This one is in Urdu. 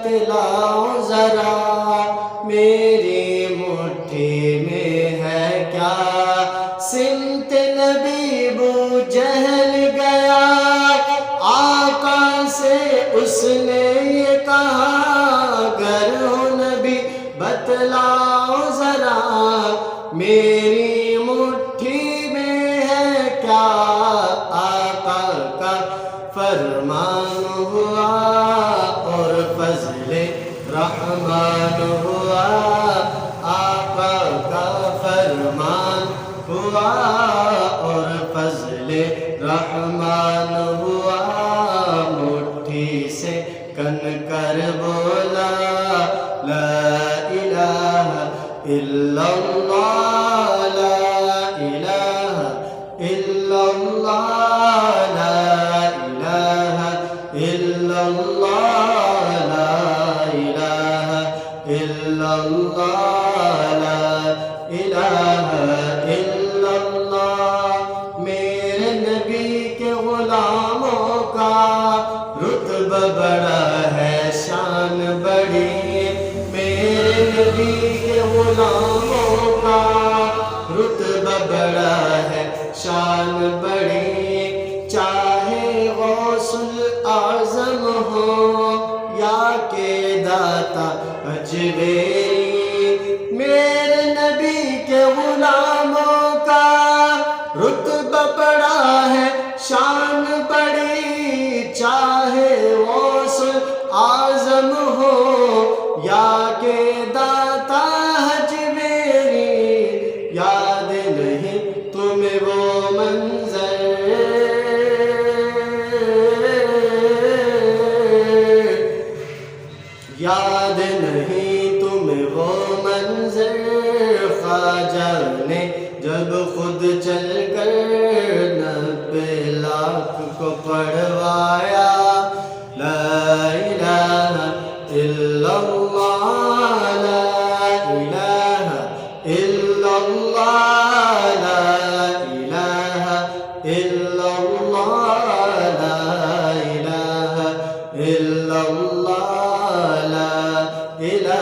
بتلاؤ ذرا میری مٹھی میں ہے کیا سمت نبی بو جہل گیا آقا سے اس نے یہ کہا گر ہو نبی بتلاؤ ذرا میری مٹھی میں ہے کیا آقا کا فرمان ہوا اور فضل رحمان ہوا آقا کا فرمان ہوا اور فضل رحمان ہوا مٹھی سے کن کر بولا لا الہ الا اللہ لا الہ الا اللہ لا الہ الا اللہ لا الہ الا اللہ لا الہ الا اللہ میرے نبی کے غلاموں کا رتبہ بڑا ہے شان بڑی میرے نبی کے غلاموں کا رتبہ بڑا ہے شان بڑی چاہے غوث الاعظم ہو یا کہ داتا اجمیری میرے نبی کے غلاموں کا رتبہ بڑا ہے شان بڑی چاہے غوث اعظم ہو یا کہ داتا اجمیری یاد نہیں تمہیں وہ منظر یاد نہیں تمہیں وہ منظر خواجہ نے جب خود چل کر 90 لاکھ کو پڑھوایا لا الہ الا اللہ لا الہ الا اللہ لا الہ الا اللہ لا الہ الا اللہ لا الہ